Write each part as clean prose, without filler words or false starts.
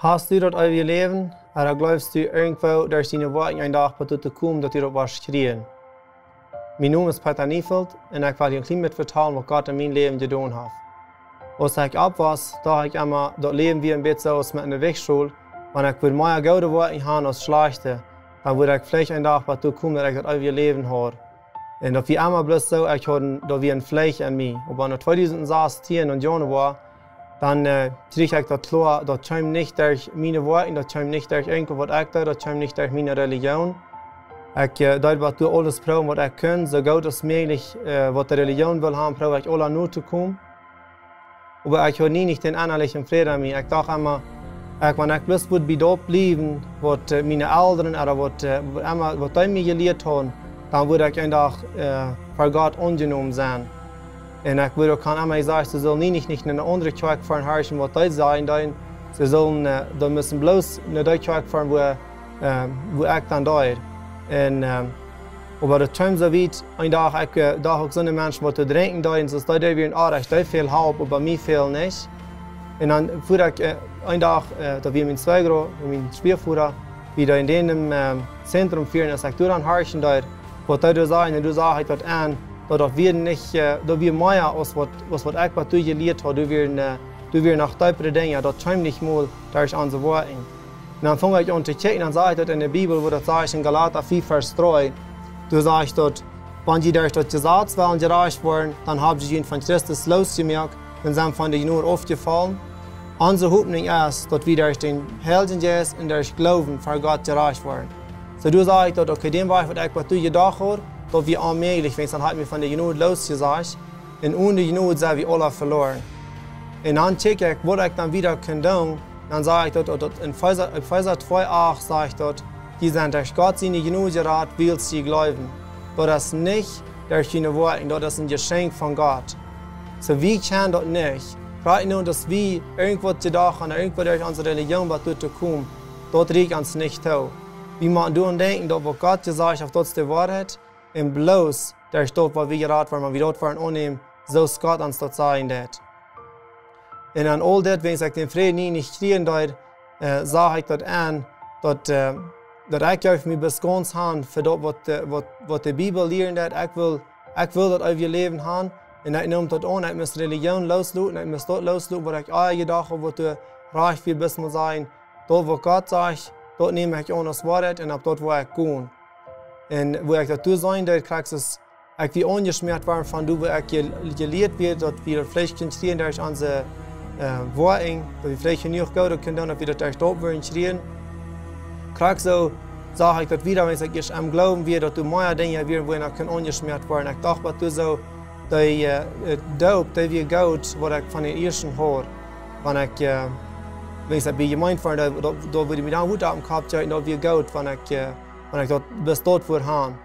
Hast du dort euer Leben, oder glaubst du irgendwo durch deine Worte ein Tag zu kommen, dass du dort was kriegen? Mein Name ist Neufeld und ich will dir ein klein bisschen vertellen, was Gott in meinem Leben getan hat. Als ich abwas, da habe ich immer das Leben wie ein bisschen aus mit einer Wegschule. Wenn ich mehr gute Worte habe als schlechte, dann würde ich vielleicht ein Tag dazu kommen, dass ich das euer Leben habe. Und das wie immer bloß so, ich habe da wie ein Fleisch an mir. Und wenn ich 2016 und Jahren war, dann kriege ich das klar, das kommt nicht durch meine Worte, das kommt nicht durch irgendwas, was ich tue, das kommt nicht durch meine Religion. Ich tue alles probieren, was ich kann, so gut als möglich, was die Religion will haben, probiere ich alle nur zu kommen. Aber ich habe nie nicht den innerlichen Frieden an mir. Ich dachte immer, wenn ich bloß bei dort bleiben, was meine Eltern oder was die mir gelehrt haben, dann würde ich einfach für Gott ungenommen sein. Und ich kann immer sagen, sie sollen nicht in eine andere Kirche fahren, herrschen, was die sagen. Sie sollen, die müssen bloß in die Kirche fahren, wo ich dann da bin. Aber das kommt so weit, ein Tag, ich auch so eine Menschen, die trinken, so dass die wir Anrecht, die viel haben, aber mir viel nicht. Und dann fuhr ich ein Tag, da wir mein Schwager, mein Spielführer, wieder in dem Zentrum führen, dass ich dann herrschen da, was die sagen, und du sagst dort an, dass wir nicht, dass wir mehr als was ich gelehrt habe, du wir nach deinen Dingen, das kommt nicht mal durch unsere Worte. Und dann fange ich an zu checken, dann sage ich dort in der Bibel, wo das sagt in Galater 4, Vers 3, du sagst dort, wenn sie durch das Gesetz wollen gerecht worden, dann haben sie ihn von Christus losgemerkt und sind von der nur aufgefallen. Unsere Hoffnung ist, dass wir durch den Heiligen Geist und durch Glauben für Gott gerecht werden. So du sagst dort, okay, dem Bereich, was du gedacht hast, dass wir allmählich, wenn dann hat mir von der Genut losgesagt, und ohne Genut sind wir alle verloren. Und dann checke ich, was ich dann wieder tun kann, dann sage ich dort, in Epheser 2,8 sage ich dort, die sind durch Gott seine Genut gerat, weil sie glauben. Das ist nicht durch deine Worte, das ist ein Geschenk von Gott. So wie kann das nicht? Gerade nur, dass wir irgendwas gedacht haben, irgendwo durch unsere Religion, was dort kommt, dort riecht uns nicht zu. Wir machen denken, dass was Gott gesagt hat, das ist die Wahrheit. Und bloß durch das, was wir geraten waren, wenn wir dort waren annehmen, so ist Gott uns das sagen wird. Und an all das, wenn ich den Frieden nicht kriegen darf, sage ich dort an, dass ich auf mich bis ganz haben für das, was die Bibel lehrt. Ich will das auf ihr Leben haben. Und ich nehme das an, ich muss Religion loslassen, ich muss dort loslassen, was ich auch gedacht habe, was du reich viel bis mal sein. Dort, wo Gott sagt, dort nehme ich an das Wort und ab dort, wo ich gehe. Und wo ich dazu sein darf, kriegst du es, ich wie angeschmiert werden von du, wo ich gelehrt wird, dass wir vielleicht konzentrieren durch unsere Worte, dass wir vielleicht nicht gut können, dass wir das durch dort wollen schreien. Kriegst du, sage ich das wieder, wenn ich am Glauben wird, dass du mehr Dinge wird, wo ich angeschmiert werden. Ich dachte, dass du so, die Dope, die wir gut, was ich von den ersten höre. Wenn ich bei gemeint war, da würde ich mir dann gut am Kopf halten, dass wir gut, wenn ich dort bis dort haben.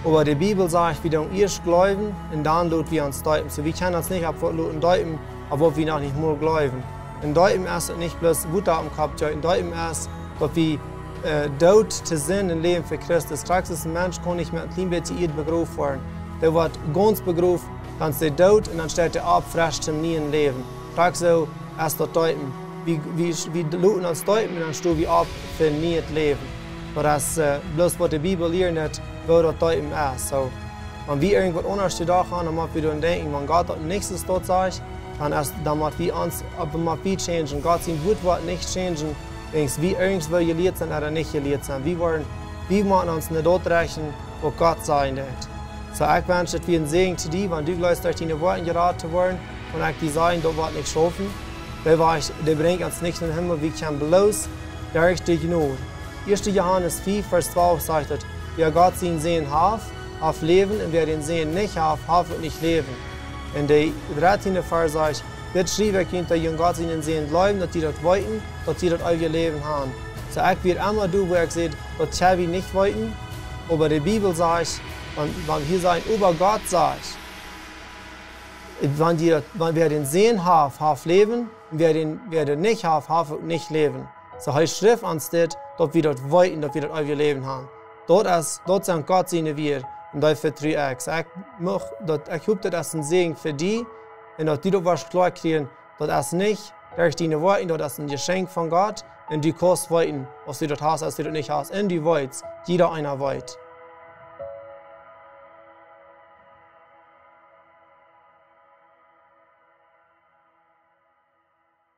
Aber die Bibel sagt, wir dürfen erst glauben und dann lassen wir uns deuten. So, wir können uns nicht deuten, aber wir noch nicht mehr glauben. Und deuten ist nicht bloß Wut am Kopf halten, deuten ist, dass wir dort zu sein im Leben für Christus. Straks ein Mensch kann nicht mit ein klein bisschen begriffen werden. Der wird ganz begriffen, dann ist er tot und dann steht er ab, frisch zum neuen Leben. Straks so ist das deuten. Wir lassen uns deuten und dann stehen wir ab für ein neues Leben. Das ist bloß, was die Bibel lehrt, wo das deuten ist. So, wenn wir irgendwas anderes gedacht haben, dann müssen wir denken, wenn Gott das nächstes dort sagt, dann müssen wir uns changen. Gott sein Wort nicht changen, wenn wir irgendwo gelehrt sind oder nicht gelehrt sind. Wir müssen uns nicht dort rechnen, wo Gott sein wird. So, ich wünsche dir einen Segen zu dir, wenn du gleich durch deine Worte geraten worden und ich dir sagen, das wird nicht schaffen. Der bringt uns nicht in den Himmel, wir können bloß durch die Gnade. 1. Johannes 4, Vers 12 sagt, wer Gott seinen Sehen auf Leben, und wer den Sehen nicht hat nicht leben. Und der 13. Vers sagt, wird schreiben, könnt ihr Gott seinen Sehen glauben, dass die das wollten, dass die das euer Leben haben. So, ich werde immer wo ich sehe, dass wir nicht wollten, aber die Bibel sagt, wenn wir sagen, über Gott sagt, wenn wer den Sehen hat leben, und wer den nicht hat nicht leben. So heißt Schrift uns das, dass wir das wollten, dass wir das euer Leben haben. Dort sind Gott seine wir, und das vertraue ich. So, ich hoffe, das ist ein Segen für dich, und dass die das klar kriegen, dass es nicht durch deine Worte, das ist ein Geschenk von Gott und du kannst weiten, was du dort hast, was du dort nicht hast. Und du weißt, jeder einer weit.